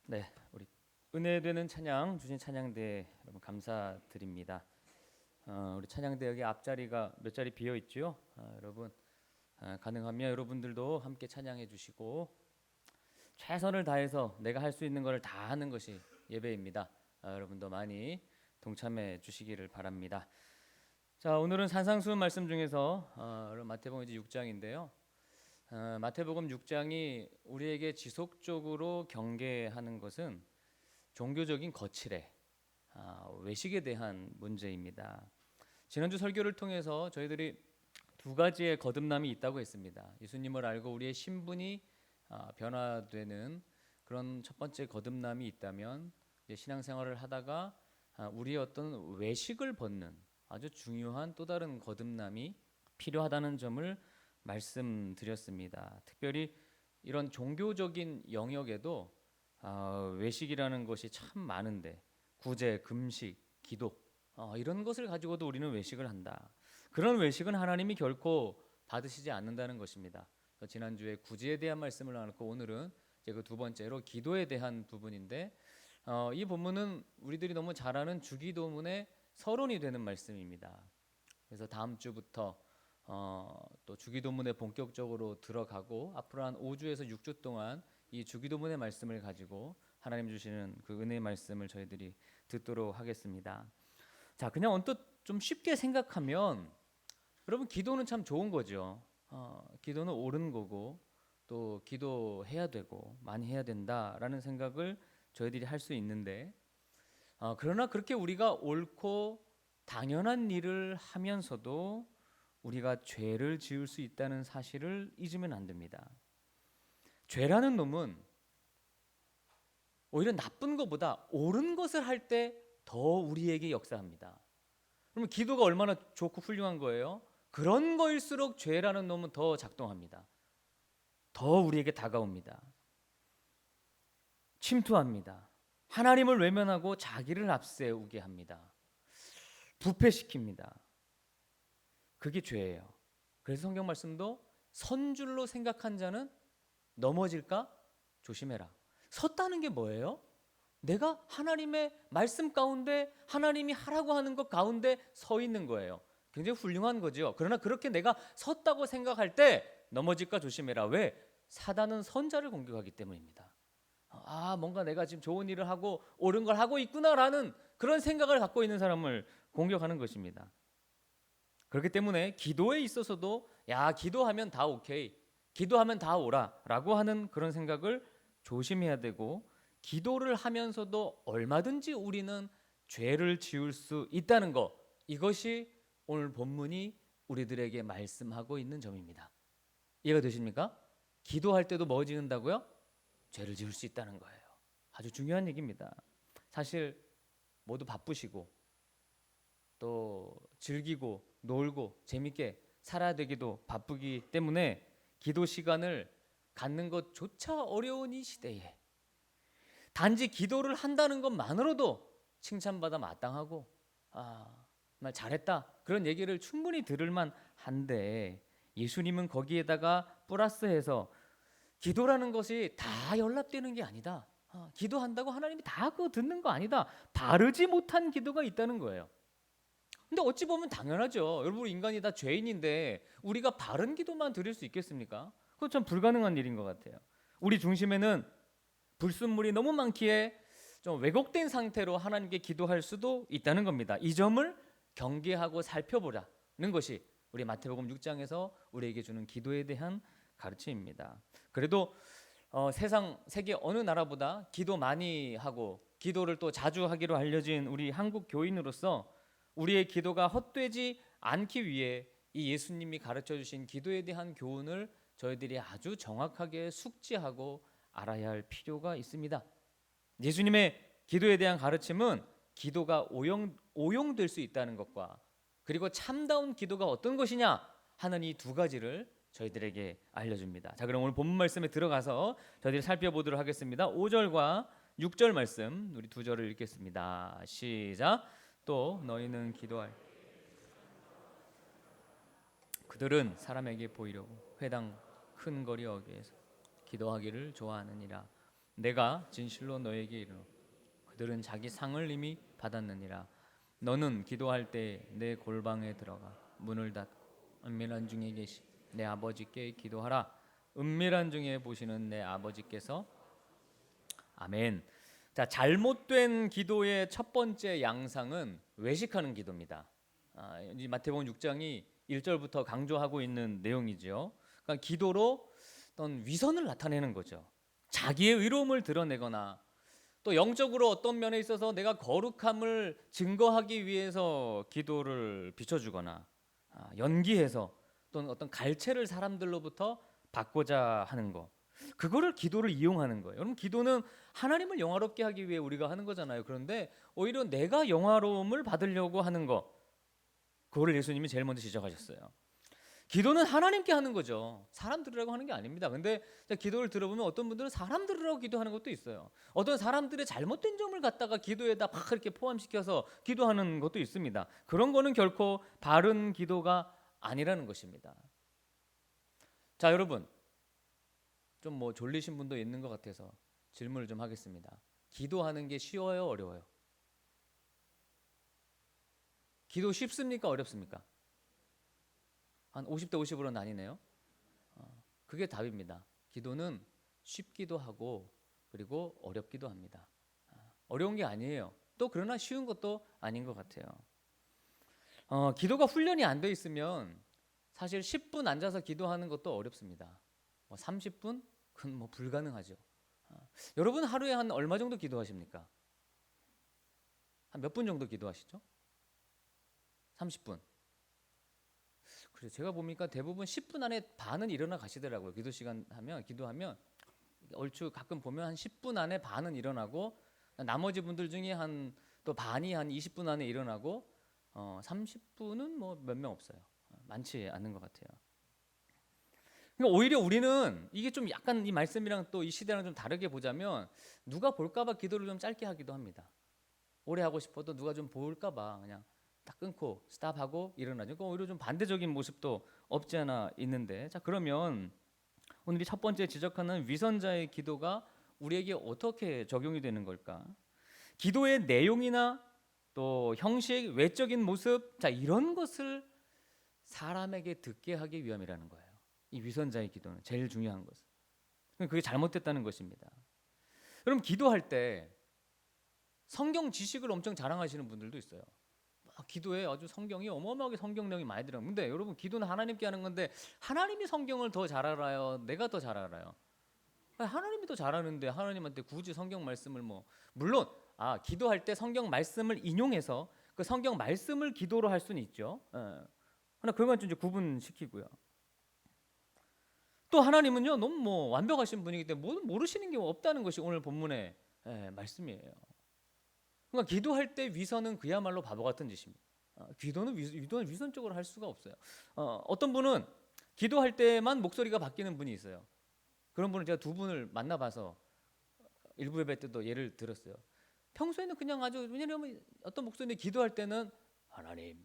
네, 우리 은혜 되는 찬양 주신 찬양대 여러분 감사드립니다. 우리 찬양대 여기 앞자리가 몇 자리 비어 있죠? 여러분 가능하면 여러분들도 함께 찬양해 주시고 최선을 다해서 내가 할 수 있는 것을 다 하는 것이 예배입니다. 여러분도 많이 동참해 주시기를 바랍니다. 자, 오늘은 산상수훈 말씀 중에서 마태복음 이제 6장인데요. 마태복음 6장이 우리에게 지속적으로 경계하는 것은 종교적인 거칠애, 외식에 대한 문제입니다. 지난주 설교를 통해서 저희들이 두 가지의 거듭남이 있다고 했습니다. 예수님을 알고 우리의 신분이 변화되는 그런 첫 번째 거듭남이 있다면, 이제 신앙생활을 하다가 우리의 어떤 외식을 벗는 아주 중요한 또 다른 거듭남이 필요하다는 점을 말씀드렸습니다. 특별히 이런 종교적인 영역에도 외식이라는 것이 참 많은데, 구제, 금식, 기도 이런 것을 가지고도 우리는 외식을 한다. 그런 외식은 하나님이 결코 받으시지 않는다는 것입니다. 지난주에 구제에 대한 말씀을 나눴고, 오늘은 이제 그 두 번째로 기도에 대한 부분인데, 이 본문은 우리들이 너무 잘 아는 주기도문의 서론이 되는 말씀입니다. 그래서 다음 주부터 또 주기도문에 본격적으로 들어가고, 앞으로 한 5주에서 6주 동안 이 주기도문의 말씀을 가지고 하나님 주시는 그 은혜의 말씀을 저희들이 듣도록 하겠습니다. 자, 그냥 언뜻 좀 쉽게 생각하면 여러분, 기도는 참 좋은 거죠. 기도는 옳은 거고, 또 기도해야 되고 많이 해야 된다라는 생각을 저희들이 할 수 있는데, 그러나 그렇게 우리가 옳고 당연한 일을 하면서도 우리가 죄를 지을 수 있다는 사실을 잊으면 안 됩니다. 죄라는 놈은 오히려 나쁜 것보다 옳은 것을 할 때 더 우리에게 역사합니다. 그러면 기도가 얼마나 좋고 훌륭한 거예요? 그런 거일수록 죄라는 놈은 더 작동합니다. 더 우리에게 다가옵니다. 침투합니다. 하나님을 외면하고 자기를 앞세우게 합니다. 부패시킵니다. 그게 죄예요. 그래서 성경 말씀도 선줄로 생각한 자는 넘어질까 조심해라. 섰다는 게 뭐예요? 내가 하나님의 말씀 가운데, 하나님이 하라고 하는 것 가운데 서 있는 거예요. 굉장히 훌륭한 거죠. 그러나 그렇게 내가 섰다고 생각할 때 넘어질까 조심해라. 왜? 사단은 선자를 공격하기 때문입니다. 뭔가 내가 지금 좋은 일을 하고 옳은 걸 하고 있구나라는 그런 생각을 갖고 있는 사람을 공격하는 것입니다. 그렇기 때문에 기도에 있어서도 기도하면 다 오케이, 기도하면 다 오라 라고 하는 그런 생각을 조심해야 되고, 기도를 하면서도 얼마든지 우리는 죄를 지을 수 있다는 것, 이것이 오늘 본문이 우리들에게 말씀하고 있는 점입니다. 이해가 되십니까? 기도할 때도 뭐 지은다고요? 죄를 지을 수 있다는 거예요. 아주 중요한 얘기입니다. 사실 모두 바쁘시고 또 즐기고 놀고 재밌게 살아야 되기도 바쁘기 때문에 기도 시간을 갖는 것조차 어려운 이 시대에 단지 기도를 한다는 것만으로도 칭찬받아 마땅하고, 말 잘했다 그런 얘기를 충분히 들을만 한데, 예수님은 거기에다가 플러스해서 기도라는 것이 다 연락되는 게 아니다. 기도한다고 하나님이 다 그거 듣는 거 아니다. 바르지 못한 기도가 있다는 거예요. 근데 어찌 보면 당연하죠. 여러분, 인간이 다 죄인인데 우리가 바른 기도만 드릴 수 있겠습니까? 그건 참 불가능한 일인 것 같아요. 우리 중심에는 불순물이 너무 많기에 좀 왜곡된 상태로 하나님께 기도할 수도 있다는 겁니다. 이 점을 경계하고 살펴보라는 것이 우리 마태복음 6장에서 우리에게 주는 기도에 대한 가르침입니다. 그래도 세계 어느 나라보다 기도 많이 하고 기도를 또 자주 하기로 알려진 우리 한국 교인으로서 우리의 기도가 헛되지 않기 위해 이 예수님이 가르쳐 주신 기도에 대한 교훈을 저희들이 아주 정확하게 숙지하고 알아야 할 필요가 있습니다. 예수님의 기도에 대한 가르침은 기도가 오용될 수 있다는 것과, 그리고 참다운 기도가 어떤 것이냐 하는 이 두 가지를 저희들에게 알려줍니다. 자, 그럼 오늘 본문 말씀에 들어가서 저희들이 살펴보도록 하겠습니다. 5절과 6절 말씀, 우리 두 절을 읽겠습니다. 시작. 또 너희는 기도할 그들은 사람에게 보이려고 회당 큰 거리 어귀에서 기도하기를 좋아하느니라. 내가 진실로 너에게 이르노 그들은 자기 상을 이미 받았느니라. 너는 기도할 때 내 골방에 들어가 문을 닫고 은밀한 중에 계시 내 아버지께 기도하라. 은밀한 중에 보시는 내 아버지께서 아멘. 자, 잘못된 기도의 첫 번째 양상은 외식하는 기도입니다. 이 마태복음 6장이 1절부터 강조하고 있는 내용이죠. 그러니까 기도로 어떤 위선을 나타내는 거죠. 자기의 의로움을 드러내거나 또 영적으로 어떤 면에 있어서 내가 거룩함을 증거하기 위해서 기도를 비춰주거나 연기해서 또는 어떤 갈채를 사람들로부터 받고자 하는 거, 그거를 기도를 이용하는 거예요. 여러분, 기도는 하나님을 영화롭게 하기 위해 우리가 하는 거잖아요. 그런데 오히려 내가 영화로움을 받으려고 하는 거, 그거를 예수님이 제일 먼저 지적하셨어요. 기도는 하나님께 하는 거죠. 사람 들으라고 하는 게 아닙니다. 근데 기도를 들어보면 어떤 분들은 사람 들으라고 기도하는 것도 있어요. 어떤 사람들의 잘못된 점을 갖다가 기도에다 막 이렇게 포함시켜서 기도하는 것도 있습니다. 그런 거는 결코 바른 기도가 아니라는 것입니다. 자, 여러분, 좀 뭐 졸리신 분도 있는 것 같아서 질문을 좀 하겠습니다. 기도하는 게 쉬워요, 어려워요? 기도 쉽습니까, 어렵습니까? 한 50대 50으로 나뉘네요. 그게 답입니다. 기도는 쉽기도 하고 그리고 어렵기도 합니다. 어려운 게 아니에요. 또 그러나 쉬운 것도 아닌 것 같아요. 기도가 훈련이 안 돼 있으면 사실 10분 앉아서 기도하는 것도 어렵습니다. 30분? 그건 뭐 불가능하죠. 여러분 하루에 한 얼마 정도 기도하십니까? 한 몇 분 정도 기도하시죠? 30분. 그래서 제가 보니까 대부분 10분 안에 반은 일어나 가시더라고요. 기도 시간 하면 기도하면 얼추 가끔 보면 한 10분 안에 반은 일어나고 나머지 분들 중에 한 또 반이 한 20분 안에 일어나고 30분은 뭐 몇 명 없어요. 많지 않는 것 같아요. 그러니까 오히려 우리는 이게 좀 약간 이 말씀이랑 또 이 시대랑 좀 다르게 보자면 누가 볼까봐 기도를 좀 짧게 하기도 합니다. 오래 하고 싶어도 누가 좀 볼까봐 그냥 딱 끊고 스탑하고 일어나죠. 그러니까 오히려 좀 반대적인 모습도 없지 않아 있는데, 자, 그러면 오늘 이 첫 번째 지적하는 위선자의 기도가 우리에게 어떻게 적용이 되는 걸까? 기도의 내용이나 또 형식, 외적인 모습, 자, 이런 것을 사람에게 듣게 하기 위함이라는 거예요. 이 위선자의 기도는 제일 중요한 것은 그게 잘못됐다는 것입니다. 그럼 기도할 때 성경 지식을 엄청 자랑하시는 분들도 있어요. 기도에 아주 성경이 어마어마하게 성경 내용이 많이 들어요. 근데 여러분, 기도는 하나님께 하는 건데 하나님이 성경을 더 잘 알아요? 내가 더 잘 알아요? 하나님이 더 잘하는데 하나님한테 굳이 성경 말씀을 물론 기도할 때 성경 말씀을 인용해서 그 성경 말씀을 기도로 할 수는 있죠. 그러나 그건 좀 이제 구분시키고요. 또 하나님은요 너무 완벽하신 분이기 때문에 모르시는 게 없다는 것이 오늘 본문의 말씀이에요. 그러니까 기도할 때 위선은 그야말로 바보 같은 짓입니다. 기도는 위선적으로 할 수가 없어요. 어떤 분은 기도할 때만 목소리가 바뀌는 분이 있어요. 그런 분은 제가 두 분을 만나봐서 일부 예배 때도 예를 들었어요. 평소에는 그냥 아주, 왜냐하면 어떤 목소리인데 기도할 때는 하나님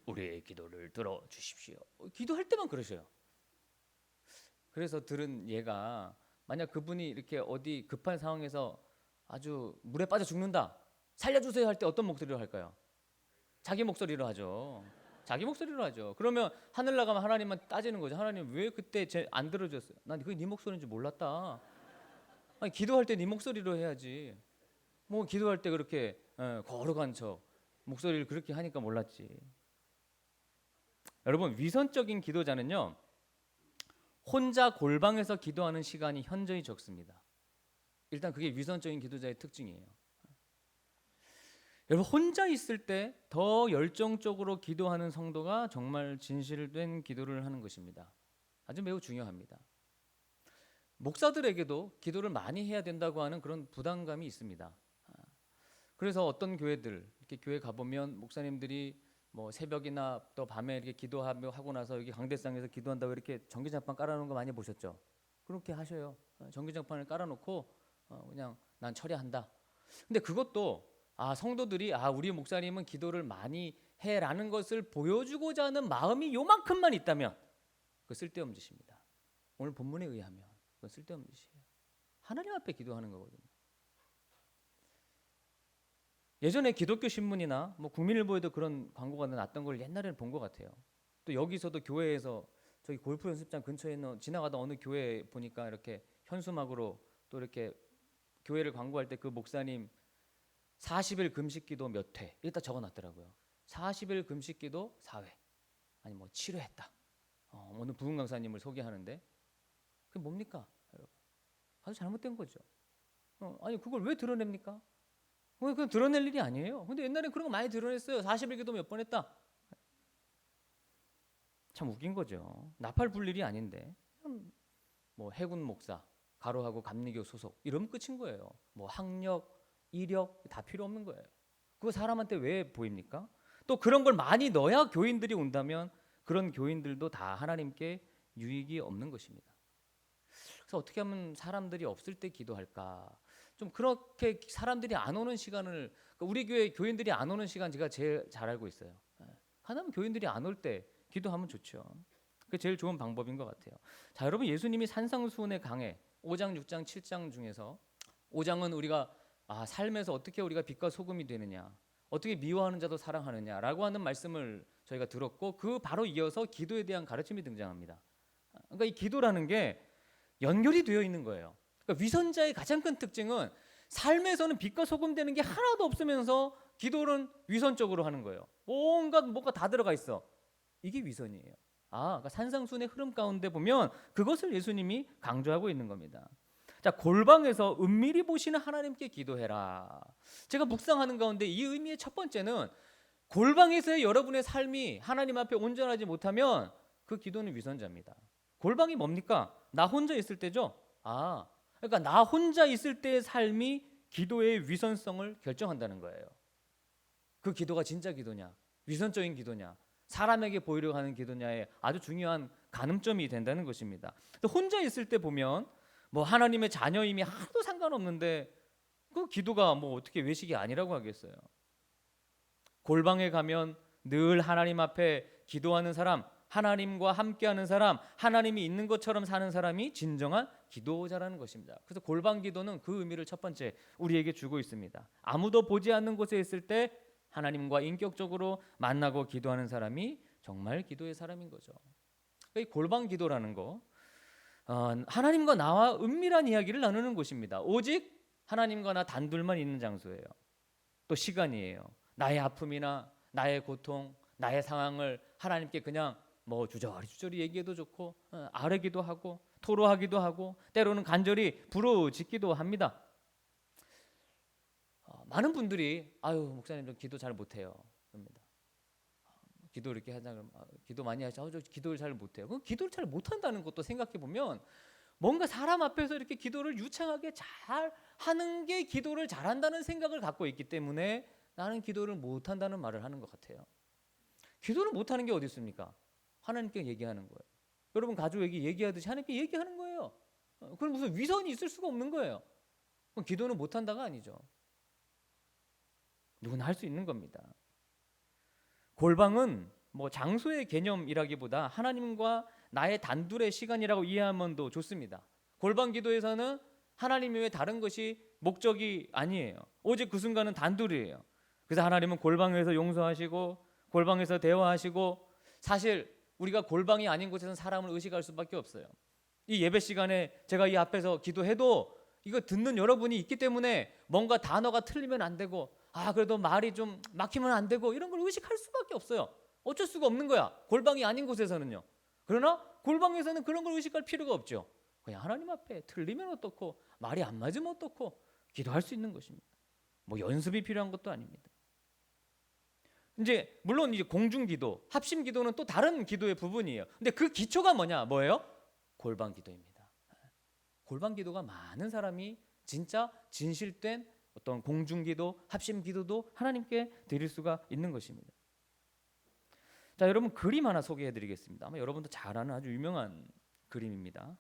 우리의 기도를 들어주십시오. 기도할 때만 그러셔요. 그래서 들은 예가, 만약 그분이 이렇게 어디 급한 상황에서 아주 물에 빠져 죽는다, 살려주세요 할 때 어떤 목소리로 할까요? 자기 목소리로 하죠. 자기 목소리로 하죠. 그러면 하늘 나가면 하나님만 따지는 거죠. 하나님 왜 그때 안 들어줬어요? 난 그게 네 목소리인 줄 몰랐다. 아니, 기도할 때 네 목소리로 해야지. 기도할 때 그렇게 거룩한 척 목소리를 그렇게 하니까 몰랐지. 여러분, 위선적인 기도자는요 혼자 골방에서 기도하는 시간이 현저히 적습니다. 일단 그게 위선적인 기도자의 특징이에요. 여러분, 혼자 있을 때 더 열정적으로 기도하는 성도가 정말 진실된 기도를 하는 것입니다. 아주 매우 중요합니다. 목사들에게도 기도를 많이 해야 된다고 하는 그런 부담감이 있습니다. 그래서 어떤 교회들, 이렇게 교회 가보면 목사님들이 새벽이나 또 밤에 이렇게 기도하고 나서 여기 강대상에서 기도한다고 이렇게 전기장판 깔아놓은 거 많이 보셨죠? 그렇게 하셔요. 전기장판을 깔아놓고 그냥 난 철야한다. 근데 그것도 성도들이 우리 목사님은 기도를 많이 해라는 것을 보여주고자 하는 마음이 요만큼만 있다면 그거 쓸데없는 짓입니다. 오늘 본문에 의하면 그건 쓸데없는 짓이에요. 하나님 앞에 기도하는 거거든요. 예전에 기독교 신문이나 뭐 국민일보에도 그런 광고가 났던 걸 옛날에는 본 것 같아요. 또 여기서도 교회에서 저기 골프 연습장 근처에 있는 지나가다 어느 교회 보니까 이렇게 현수막으로 또 이렇게 교회를 광고할 때 그 목사님 40일 금식기도 몇 회 이따 적어놨더라고요. 40일 금식기도 4회 아니 뭐 7회 했다. 어느 부흥 강사님을 소개하는데 그게 뭡니까? 여러분 아주 잘못된 거죠. 아니 그걸 왜 드러냅니까? 그건 드러낼 일이 아니에요. 근데 옛날에 그런 거 많이 드러냈어요. 40일 기도 몇 번 했다. 참 웃긴 거죠. 나팔 불 일이 아닌데 뭐 해군 목사, 가로하고 감리교 소속 이러면 끝인 거예요. 뭐 학력, 이력 다 필요 없는 거예요. 그거 사람한테 왜 보입니까? 또 그런 걸 많이 넣어야 교인들이 온다면 그런 교인들도 다 하나님께 유익이 없는 것입니다. 그래서 어떻게 하면 사람들이 없을 때 기도할까? 좀 그렇게 사람들이 안 오는 시간을 그러니까 우리 교회 교인들이 안 오는 시간 제가 제일 잘 알고 있어요. 하나님 교인들이 안 올 때 기도하면 좋죠. 그게 제일 좋은 방법인 것 같아요. 자, 여러분 예수님이 산상수훈의 강해 5장, 6장, 7장 중에서 5장은 우리가 삶에서 어떻게 우리가 빛과 소금이 되느냐, 어떻게 미워하는 자도 사랑하느냐라고 하는 말씀을 저희가 들었고 그 바로 이어서 기도에 대한 가르침이 등장합니다. 그러니까 이 기도라는 게 연결이 되어 있는 거예요. 그러니까 위선자의 가장 큰 특징은 삶에서는 빛과 소금 되는 게 하나도 없으면서 기도는 위선적으로 하는 거예요. 온갖 뭐가 다 들어가 있어. 이게 위선이에요. 그러니까 산상수훈의 흐름 가운데 보면 그것을 예수님이 강조하고 있는 겁니다. 자, 골방에서 은밀히 보시는 하나님께 기도해라. 제가 묵상하는 가운데 이 의미의 첫 번째는 골방에서의 여러분의 삶이 하나님 앞에 온전하지 못하면 그 기도는 위선자입니다. 골방이 뭡니까? 나 혼자 있을 때죠. 그러니까 나 혼자 있을 때의 삶이 기도의 위선성을 결정한다는 거예요. 그 기도가 진짜 기도냐, 위선적인 기도냐, 사람에게 보이려고 하는 기도냐에 아주 중요한 가늠점이 된다는 것입니다. 혼자 있을 때 보면 뭐 하나님의 자녀임이 하나도 상관없는데 그 기도가 뭐 어떻게 외식이 아니라고 하겠어요. 골방에 가면 늘 하나님 앞에 기도하는 사람, 하나님과 함께하는 사람, 하나님이 있는 것처럼 사는 사람이 진정한 기도자라는 것입니다. 그래서 골방 기도는 그 의미를 첫 번째 우리에게 주고 있습니다. 아무도 보지 않는 곳에 있을 때 하나님과 인격적으로 만나고 기도하는 사람이 정말 기도의 사람인 거죠. 이 골방 기도라는 거 하나님과 나와 은밀한 이야기를 나누는 곳입니다. 오직 하나님과 나 단둘만 있는 장소예요. 또 시간이에요. 나의 아픔이나 나의 고통, 나의 상황을 하나님께 그냥 뭐 주저리 얘기해도 좋고 아뢰기도 하고 토로하기도 하고 때로는 간절히 부르짖기도 합니다. 많은 분들이 목사님 저 기도 잘 못해요. 그럽니다. 기도 이렇게 하자면 기도 많이 하죠. 저 기도를 잘 못해요. 그 기도를 잘 못한다는 것도 생각해 보면 뭔가 사람 앞에서 이렇게 기도를 유창하게 잘 하는 게 기도를 잘한다는 생각을 갖고 있기 때문에 나는 기도를 못한다는 말을 하는 것 같아요. 기도를 못하는 게 어디 있습니까? 하나님께 얘기하는 거예요. 여러분 가족에게 얘기하듯이 하나님께 얘기하는 거예요. 그럼 무슨 위선이 있을 수가 없는 거예요. 그럼 기도는 못한다가 아니죠. 누구나 할 수 있는 겁니다. 골방은 뭐 장소의 개념이라기보다 하나님과 나의 단둘의 시간이라고 이해하면 더 좋습니다. 골방 기도에서는 하나님 외에 다른 것이 목적이 아니에요. 오직 그 순간은 단둘이에요. 그래서 하나님은 골방에서 용서하시고 골방에서 대화하시고 사실 우리가 골방이 아닌 곳에서는 사람을 의식할 수밖에 없어요. 이 예배 시간에 제가 이 앞에서 기도해도 이거 듣는 여러분이 있기 때문에 뭔가 단어가 틀리면 안 되고 그래도 말이 좀 막히면 안 되고 이런 걸 의식할 수밖에 없어요. 어쩔 수가 없는 거야. 골방이 아닌 곳에서는요. 그러나 골방에서는 그런 걸 의식할 필요가 없죠. 그냥 하나님 앞에 틀리면 어떻고 말이 안 맞으면 어떻고 기도할 수 있는 것입니다. 뭐 연습이 필요한 것도 아닙니다. 이제 물론 이제 공중기도, 합심기도는 또 다른 기도의 부분이에요. 근데 그 기초가 뭐예요? 골방기도입니다. 골방기도가 많은 사람이 진짜 진실된 어떤 공중기도, 합심기도도 하나님께 드릴 수가 있는 것입니다. 자, 여러분 그림 하나 소개해드리겠습니다. 아마 여러분도 잘 아는 아주 유명한 그림입니다.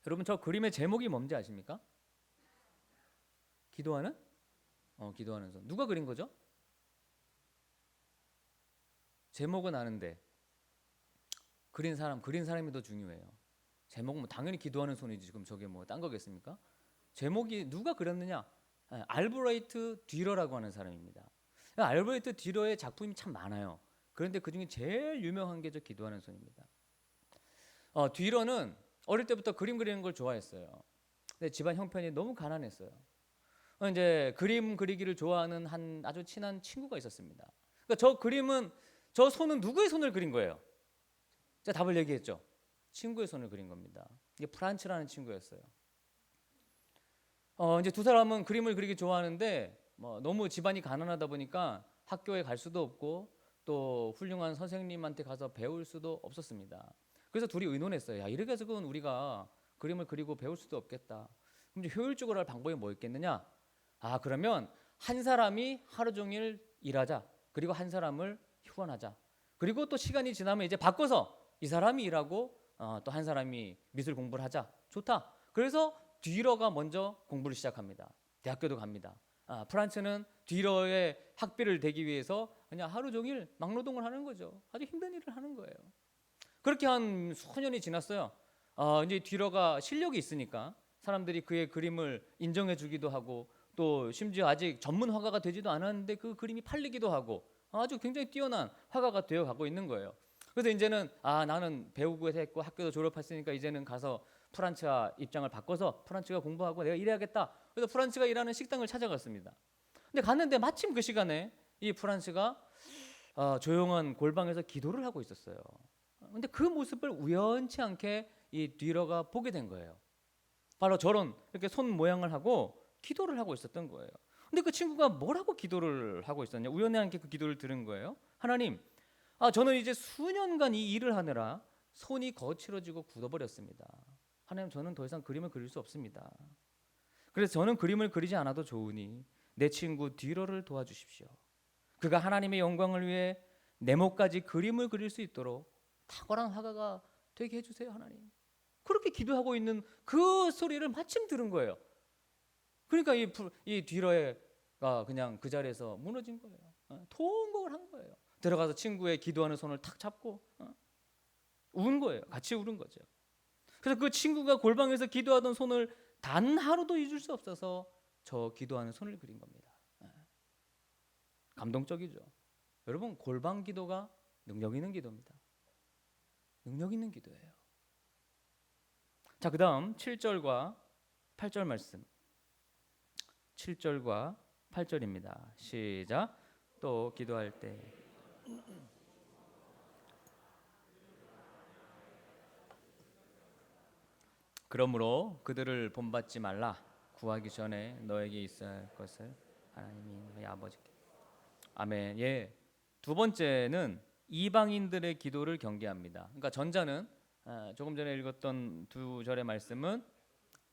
여러분 저 그림의 제목이 뭔지 아십니까? 기도하는? 기도하는 손. 누가 그린 거죠? 제목은 아는데 그린 사람이 더 중요해요. 제목 뭐 당연히 기도하는 손이지. 지금 저게 뭐 딴 거겠습니까? 제목이 누가 그렸느냐? 알브레이트 듀러라고 하는 사람입니다. 알브레이트 듀러의 작품이 참 많아요. 그런데 그 중에 제일 유명한 게 저 기도하는 손입니다. 듀러는 어릴 때부터 그림 그리는 걸 좋아했어요. 근데 집안 형편이 너무 가난했어요. 이제 그림 그리기를 좋아하는 한 아주 친한 친구가 있었습니다. 그러니까 저 그림은 저 손은 누구의 손을 그린 거예요? 제가 답을 얘기했죠. 친구의 손을 그린 겁니다. 이게 프란츠라는 친구였어요. 이제 두 사람은 그림을 그리기 좋아하는데 뭐 너무 집안이 가난하다 보니까 학교에 갈 수도 없고 또 훌륭한 선생님한테 가서 배울 수도 없었습니다. 그래서 둘이 의논했어요. 야, 이렇게 해서는 우리가 그림을 그리고 배울 수도 없겠다. 그럼 이제 효율적으로 할 방법이 뭐 있겠느냐? 그러면 한 사람이 하루 종일 일하자. 그리고 한 사람을 휴원하자. 그리고 또 시간이 지나면 이제 바꿔서 이 사람이 일하고 또 한 사람이 미술 공부를 하자. 좋다. 그래서 듀러가 먼저 공부를 시작합니다. 대학교도 갑니다. 프란츠는 듀러의 학비를 대기 위해서 그냥 하루 종일 막노동을 하는 거죠. 아주 힘든 일을 하는 거예요. 그렇게 한 수년이 지났어요. 이제 듀러가 실력이 있으니까 사람들이 그의 그림을 인정해 주기도 하고 또 심지어 아직 전문 화가가 되지도 않았는데 그 그림이 팔리기도 하고 아주 굉장히 뛰어난 화가가 되어 가고 있는 거예요. 그래서 이제는 나는 배우고 했고 학교도 졸업했으니까 이제는 가서 프란츠와 입장을 바꿔서 프란츠가 공부하고 내가 일해야겠다. 그래서 프란츠가 일하는 식당을 찾아갔습니다. 근데 갔는데 마침 그 시간에 이 프란츠가 조용한 골방에서 기도를 하고 있었어요. 근데 그 모습을 우연치 않게 이 듀러가 보게 된 거예요. 바로 저런 이렇게 손 모양을 하고 기도를 하고 있었던 거예요. 근데 그 친구가 뭐라고 기도를 하고 있었냐? 우연히 않게 그 기도를 들은 거예요. 하나님, 저는 이제 수년간 이 일을 하느라 손이 거칠어지고 굳어버렸습니다. 하나님, 저는 더 이상 그림을 그릴 수 없습니다. 그래서 저는 그림을 그리지 않아도 좋으니 내 친구 듀러를 도와주십시오. 그가 하나님의 영광을 위해 네모까지 그림을 그릴 수 있도록 탁월한 화가가 되게 해주세요, 하나님. 그렇게 기도하고 있는 그 소리를 마침 들은 거예요. 그러니까 이 듀러가 그냥 그 자리에서 무너진 거예요. 통곡을 한 거예요. 들어가서 친구의 기도하는 손을 탁 잡고 운 거예요. 같이 울은 거죠. 그래서 그 친구가 골방에서 기도하던 손을 단 하루도 잊을 수 없어서 저 기도하는 손을 그린 겁니다. 감동적이죠. 여러분, 골방 기도가 능력 있는 기도입니다. 능력 있는 기도예요. 자, 그 다음 7절과 8절 말씀. 7절과 8절입니다. 시작. 또 기도할 때 그러므로 그들을 본받지 말라. 구하기 전에 너에게 있어야 할 것을 하나님이 너희 아버지께. 아멘. 예. 두 번째는 이방인들의 기도를 경계합니다. 그러니까 전자는 조금 전에 읽었던 두 절의 말씀은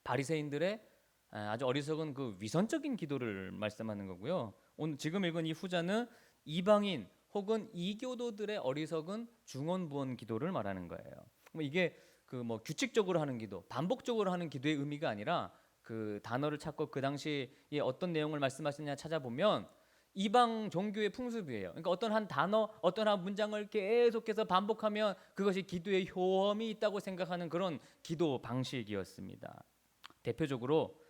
바리새인들의 아주 어리석은 그 위선적인 기도를 말씀하는 거고요. 오늘 지금 읽은 이 후자는 이방인 혹은 이교도들의 어리석은 중언부언 기도를 말하는 거예요. 이게 그 뭐 규칙적으로 하는 기도, 반복적으로 하는 기도의 의미가 아니라 그 단어를 찾고 그 당시에 어떤 내용을 말씀하시냐 찾아보면 이방 종교의 풍습이에요. 그러니까 어떤 한 단어, 어떤 한 문장을 계속해서 반복하면 그것이 기도의 효험이 있다고 생각하는 그런 기도 방식이었습니다. 대표적으로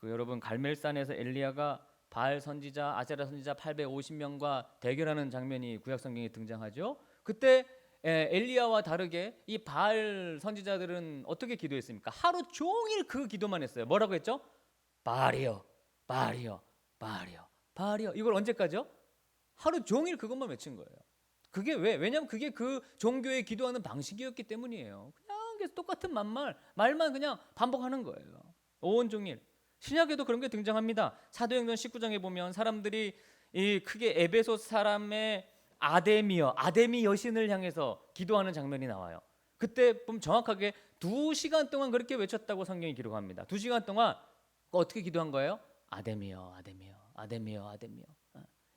여러분 갈멜산에서 엘리야가 바알 선지자, 아세라 선지자 850명과 대결하는 장면이 구약 성경에 등장하죠. 그때 엘리야와 다르게 이 바알 선지자들은 어떻게 기도했습니까? 하루 종일 그 기도만 했어요. 뭐라고 했죠? 바알이여, 바알이여, 바알이여, 바알이여. 이걸 언제까지요? 하루 종일 그것만 외친 거예요. 그게 왜냐하면 그게 그 종교의 기도하는 방식이었기 때문이에요. 그냥 계속 똑같은 말만 그냥 반복하는 거예요. 온종일. 신약에도 그런 게 등장합니다. 사도행전 19장에 보면 사람들이 이 크게 에베소 사람의 아데미 여신을 향해서 기도하는 장면이 나와요. 그때 보면 정확하게 2시간 동안 그렇게 외쳤다고 성경이 기록합니다. 2시간 동안 어떻게 기도한 거예요? 아데미여, 아데미여, 아데미여, 아데미여.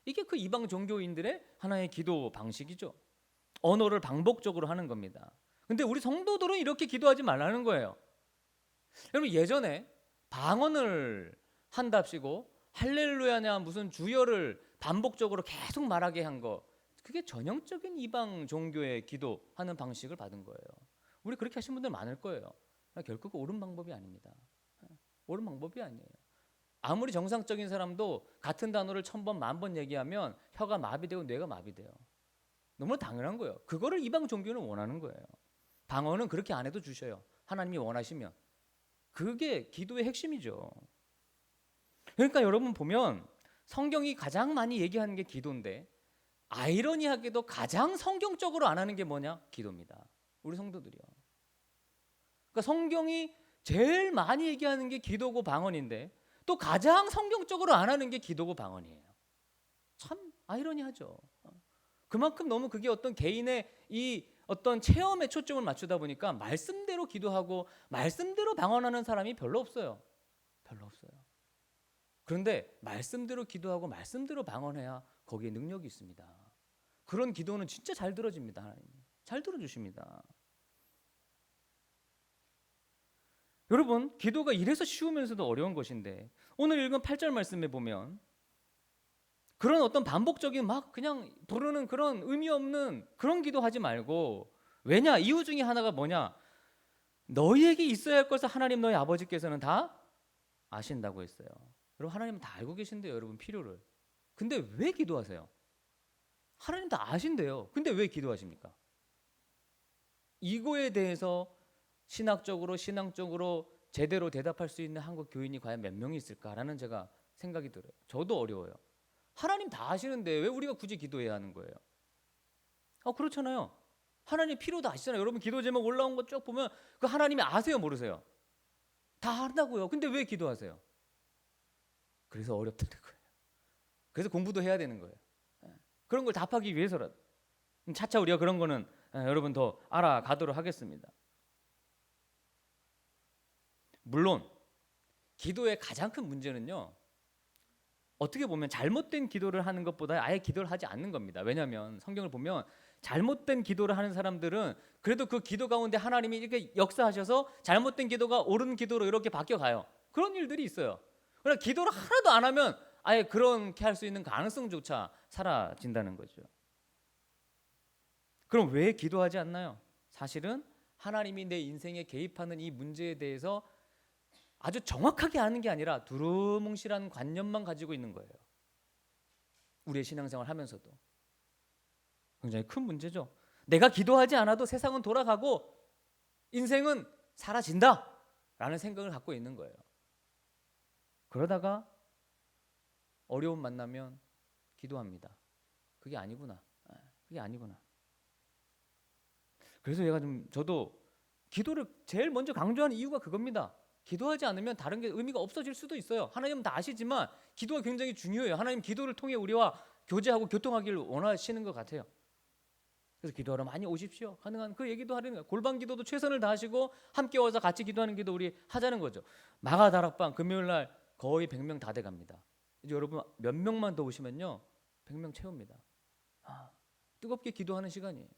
이게 그 이방 종교인들의 하나의 기도 방식이죠. 언어를 반복적으로 하는 겁니다. 근데 우리 성도들은 이렇게 기도하지 말라는 거예요. 여러분, 예전에 방언을 한답시고 할렐루야냐 무슨 주여를 반복적으로 계속 말하게 한 거, 그게 전형적인 이방 종교의 기도하는 방식을 받은 거예요. 우리 그렇게 하신 분들 많을 거예요. 결국 옳은 방법이 아닙니다. 옳은 방법이 아니에요. 아무리 정상적인 사람도 같은 단어를 1000번, 10,000번 얘기하면 혀가 마비되고 뇌가 마비돼요. 너무 당연한 거예요. 그거를 이방 종교는 원하는 거예요. 방언은 그렇게 안 해도 주셔요. 하나님이 원하시면. 그게 기도의 핵심이죠. 그러니까 여러분 보면 성경이 가장 많이 얘기하는 게 기도인데 아이러니하게도 가장 성경적으로 안 하는 게 뭐냐? 기도입니다. 우리 성도들이요. 그러니까 성경이 제일 많이 얘기하는 게 기도고 방언인데 또 가장 성경적으로 안 하는 게 기도고 방언이에요. 참 아이러니하죠. 그만큼 너무 그게 어떤 개인의 이 어떤 체험에 초점을 맞추다 보니까 말씀대로 기도하고 말씀대로 방언하는 사람이 별로 없어요. 별로 없어요. 그런데 말씀대로 기도하고 말씀대로 방언해야 거기에 능력이 있습니다. 그런 기도는 진짜 잘 들어집니다. 하나님. 잘 들어주십니다. 여러분, 기도가 이래서 쉬우면서도 어려운 것인데 오늘 읽은 8절 말씀에 보면 그런 어떤 반복적인 막 그냥 부르는 그런 의미 없는 그런 기도하지 말고, 왜냐? 이유 중에 하나가 뭐냐? 너희에게 있어야 할 것을 하나님 너희 아버지께서는 다 아신다고 했어요. 여러분, 하나님은 다 알고 계신데요, 여러분 필요를. 근데 왜 기도하세요? 하나님 다 아신대요. 근데 왜 기도하십니까? 이거에 대해서 신앙적으로 제대로 대답할 수 있는 한국 교인이 과연 몇 명이 있을까라는 제가 생각이 들어요. 저도 어려워요. 하나님 다 아시는데 왜 우리가 굳이 기도해야 하는 거예요? 그렇잖아요. 하나님 필요도 아시잖아요. 여러분 기도 제목 올라온 거 쭉 보면 그 하나님이 아세요, 모르세요? 다 안다고요. 근데 왜 기도하세요? 그래서 어렵다는 거예요. 그래서 공부도 해야 되는 거예요. 그런 걸 답하기 위해서라도 차차 우리가 그런 거는 여러분 더 알아가도록 하겠습니다. 물론 기도의 가장 큰 문제는요, 어떻게 보면 잘못된 기도를 하는 것보다 아예 기도를 하지 않는 겁니다. 왜냐하면 성경을 보면 잘못된 기도를 하는 사람들은 그래도 그 기도 가운데 하나님이 이렇게 역사하셔서 잘못된 기도가 옳은 기도로 이렇게 바뀌어가요. 그런 일들이 있어요. 그러나 기도를 하나도 안 하면 아예 그렇게 할 수 있는 가능성조차 사라진다는 거죠. 그럼 왜 기도하지 않나요? 사실은 하나님이 내 인생에 개입하는 이 문제에 대해서 아주 정확하게 아는 게 아니라 두루뭉실한 관념만 가지고 있는 거예요. 우리의 신앙생활 하면서도 굉장히 큰 문제죠. 내가 기도하지 않아도 세상은 돌아가고 인생은 사라진다 라는 생각을 갖고 있는 거예요. 그러다가 어려움 만나면 기도합니다. 그게 아니구나. 그게 아니구나. 그래서 저도 기도를 제일 먼저 강조하는 이유가 그겁니다. 기도하지 않으면 다른 게 의미가 없어질 수도 있어요. 하나님은 다 아시지만 기도가 굉장히 중요해요. 하나님 기도를 통해 우리와 교제하고 교통하기를 원하시는 것 같아요. 그래서 기도하러 많이 오십시오. 가능한 그 얘기도 하려는 거예요. 골방 기도도 최선을 다하시고 함께 와서 같이 기도하는 기도 우리 하자는 거죠. 마가다락방 금요일 날 거의 100명 다 돼갑니다. 이제 여러분 몇 명만 더 오시면요 100명 채웁니다. 뜨겁게 기도하는 시간이에요.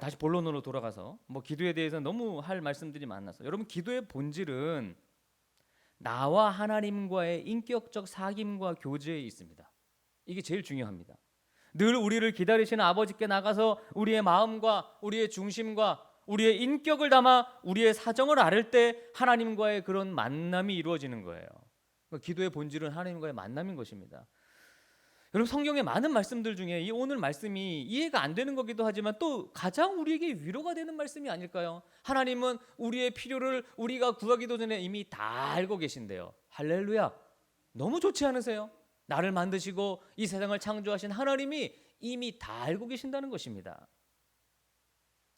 다시 본론으로 돌아가서 기도에 대해서 너무 할 말씀들이 많아서, 여러분 기도의 본질은 나와 하나님과의 인격적 사귐과 교제에 있습니다. 이게 제일 중요합니다. 늘 우리를 기다리시는 아버지께 나가서 우리의 마음과 우리의 중심과 우리의 인격을 담아 우리의 사정을 앓을 때 하나님과의 그런 만남이 이루어지는 거예요. 기도의 본질은 하나님과의 만남인 것입니다. 여러분 성경의 많은 말씀들 중에 이 오늘 말씀이 이해가 안 되는 거기도 하지만 또 가장 우리에게 위로가 되는 말씀이 아닐까요? 하나님은 우리의 필요를 우리가 구하기도 전에 이미 다 알고 계신대요. 할렐루야. 너무 좋지 않으세요? 나를 만드시고 이 세상을 창조하신 하나님이 이미 다 알고 계신다는 것입니다.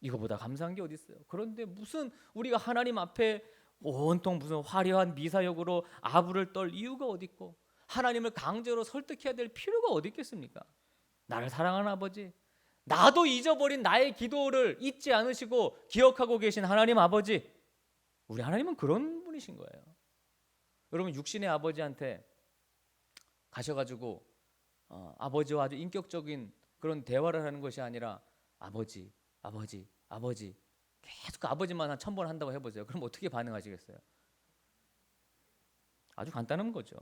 이거보다 감사한 게 어디 있어요? 그런데 무슨 우리가 하나님 앞에 온통 무슨 화려한 미사역으로 아부를 떨 이유가 어디 있고 하나님을 강제로 설득해야 될 필요가 어디 있겠습니까? 나를 사랑하는 아버지, 나도 잊어버린 나의 기도를 잊지 않으시고 기억하고 계신 하나님 아버지, 우리 하나님은 그런 분이신 거예요. 여러분 육신의 아버지한테 가셔가지고 아버지와 아주 인격적인 그런 대화를 하는 것이 아니라 아버지 계속 그 아버지만 한 1000번 한다고 해보세요. 그럼 어떻게 반응하시겠어요? 아주 간단한 거죠.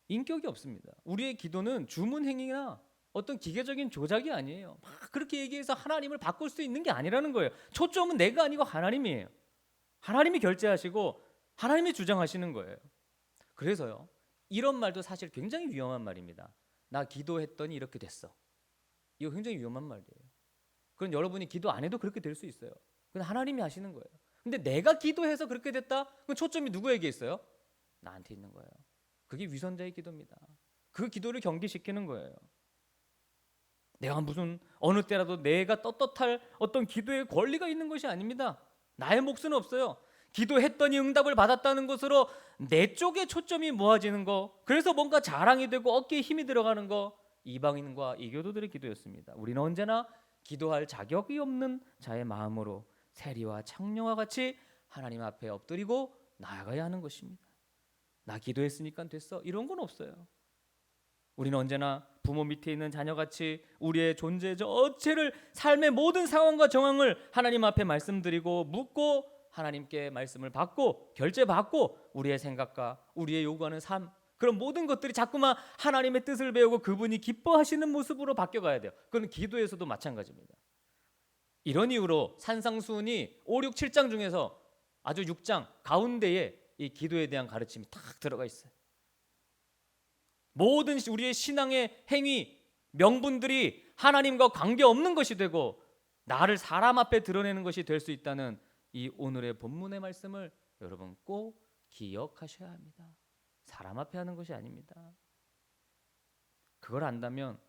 인격이 없습니다. 우리의 기도는 주문행위나 어떤 기계적인 조작이 아니에요. 막 그렇게 얘기해서 하나님을 바꿀 수 있는 게 아니라는 거예요. 초점은 내가 아니고 하나님이에요. 하나님이 결제하시고 하나님이 주장하시는 거예요. 그래서요, 이런 말도 사실 굉장히 위험한 말입니다. 나 기도했더니 이렇게 됐어. 이거 굉장히 위험한 말이에요. 그건 여러분이 기도 안 해도 그렇게 될 수 있어요. 그건 하나님이 하시는 거예요. 근데 내가 기도해서 그렇게 됐다? 그건 초점이 누구에게 있어요? 나한테 있는 거예요. 그게 위선자의 기도입니다. 그 기도를 경계시키는 거예요. 내가 무슨 어느 때라도 내가 떳떳할 어떤 기도의 권리가 있는 것이 아닙니다. 나의 몫은 없어요. 기도했더니 응답을 받았다는 것으로 내 쪽에 초점이 모아지는 거, 그래서 뭔가 자랑이 되고 어깨에 힘이 들어가는 거, 이방인과 이교도들의 기도였습니다. 우리는 언제나 기도할 자격이 없는 자의 마음으로 세리와 창녀와 같이 하나님 앞에 엎드리고 나아가야 하는 것입니다. 나 기도했으니까 됐어, 이런 건 없어요. 우리는 언제나 부모 밑에 있는 자녀같이 우리의 존재 전체를, 삶의 모든 상황과 정황을 하나님 앞에 말씀드리고 묻고 하나님께 말씀을 받고 결제받고 우리의 생각과 우리의 요구하는 삶, 그런 모든 것들이 자꾸만 하나님의 뜻을 배우고 그분이 기뻐하시는 모습으로 바뀌어가야 돼요. 그건 기도에서도 마찬가지입니다. 이런 이유로 산상수훈이 5, 6, 7장 중에서 아주 6장 가운데에 이 기도에 대한 가르침이 딱 들어가 있어요. 모든 우리의 신앙의 행위, 명분들이 하나님과 관계없는 것이 되고 나를 사람 앞에 드러내는 것이 될 수 있다는 이 오늘의 본문의 말씀을 여러분 꼭 기억하셔야 합니다. 사람 앞에 하는 것이 아닙니다. 그걸 안다면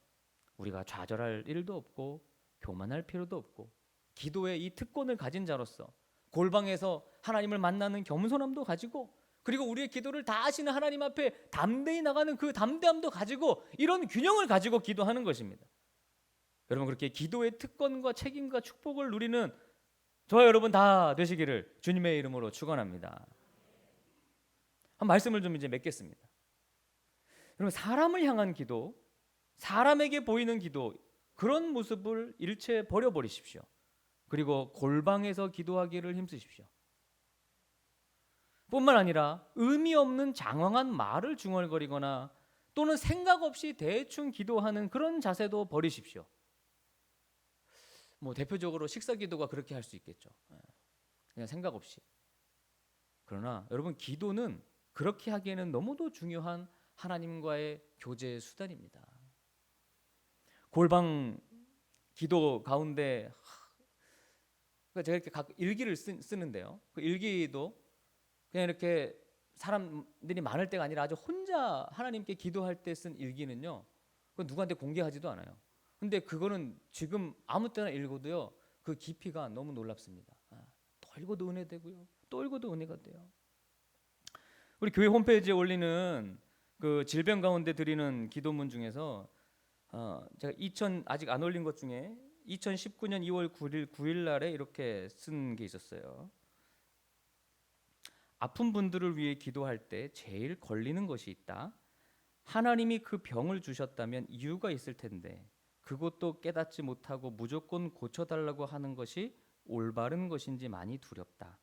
우리가 좌절할 일도 없고 교만할 필요도 없고 기도의 이 특권을 가진 자로서 골방에서 하나님을 만나는 겸손함도 가지고, 그리고 우리의 기도를 다 아시는 하나님 앞에 담대히 나가는 그 담대함도 가지고, 이런 균형을 가지고 기도하는 것입니다. 여러분, 그렇게 기도의 특권과 책임과 축복을 누리는 저와 여러분 다 되시기를 주님의 이름으로 축원합니다. 한 말씀을 좀 이제 맺겠습니다. 여러분, 사람을 향한 기도, 사람에게 보이는 기도, 그런 모습을 일체 버려버리십시오. 그리고 골방에서 기도하기를 힘쓰십시오. 뿐만 아니라 의미 없는 장황한 말을 중얼거리거나 또는 생각 없이 대충 기도하는 그런 자세도 버리십시오. 뭐 대표적으로 식사 기도가 그렇게 할 수 있겠죠. 그냥 생각 없이. 그러나 여러분, 기도는 그렇게 하기에는 너무도 중요한 하나님과의 교제 수단입니다. 골방 기도 가운데 제가 이렇게 일기를 쓰는데요. 그 일기도 그냥 이렇게 사람들이 많을 때가 아니라 아주 혼자 하나님께 기도할 때 쓴 일기는요, 그건 누구한테 공개하지도 않아요. 근데 그거는 지금 아무 때나 읽어도요, 그 깊이가 너무 놀랍습니다. 또 읽어도 은혜 되고요, 또 읽어도 은혜가 돼요. 우리 교회 홈페이지에 올리는 그 질병 가운데 드리는 기도문 중에서 제가 아직 안 올린 것 중에 2019년 2월 9일 날에 이렇게 쓴 게 있었어요. 아픈 분들을 위해 기도할 때 제일 걸리는 것이 있다. 하나님이 그 병을 주셨다면 이유가 있을 텐데 그것도 깨닫지 못하고 무조건 고쳐달라고 하는 것이 올바른 것인지 많이 두렵다.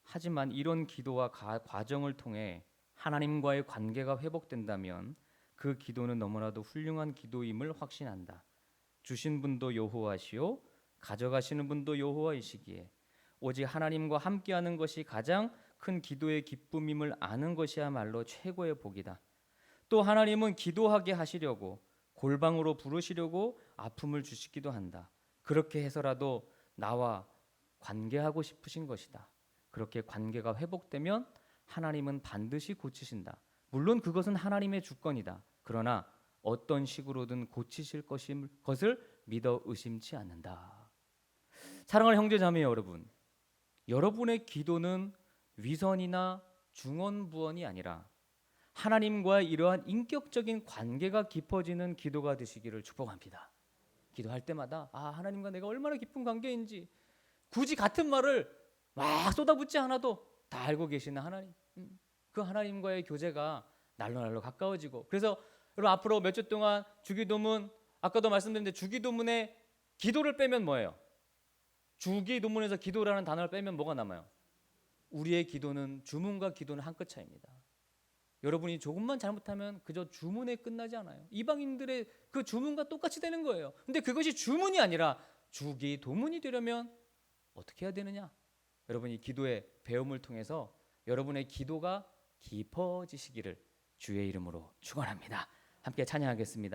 하지만 이런 기도와 과정을 통해 하나님과의 관계가 회복된다면 그 기도는 너무나도 훌륭한 기도임을 확신한다. 주신 분도 여호와시요 가져가시는 분도 여호와이시기에 오직 하나님과 함께하는 것이 가장 큰 기도의 기쁨임을 아는 것이야말로 최고의 복이다. 또 하나님은 기도하게 하시려고 골방으로 부르시려고 아픔을 주시기도 한다. 그렇게 해서라도 나와 관계하고 싶으신 것이다. 그렇게 관계가 회복되면 하나님은 반드시 고치신다. 물론 그것은 하나님의 주권이다. 그러나 어떤 식으로든 고치실 것을 믿어 의심치 않는다. 사랑하는 형제자매 여러분, 여러분의 기도는 위선이나 중언부언이 아니라 하나님과의 이러한 인격적인 관계가 깊어지는 기도가 되시기를 축복합니다. 기도할 때마다 하나님과 내가 얼마나 깊은 관계인지 굳이 같은 말을 막 쏟아붓지 않아도 다 알고 계시는 하나님, 그 하나님과의 교제가 날로 가까워지고, 그래서 여러분 앞으로 몇 주 동안 주기도문, 아까도 말씀드렸는데 주기도문에 기도를 빼면 뭐예요? 주기도문에서 기도라는 단어를 빼면 뭐가 남아요? 우리의 기도는, 주문과 기도는 한 끗 차이입니다. 여러분이 조금만 잘못하면 그저 주문에 끝나지 않아요. 이방인들의 그 주문과 똑같이 되는 거예요. 근데 그것이 주문이 아니라 주기도문이 되려면 어떻게 해야 되느냐? 여러분이 기도의 배움을 통해서 여러분의 기도가 깊어지시기를 주의 이름으로 축원합니다. 함께 찬양하겠습니다.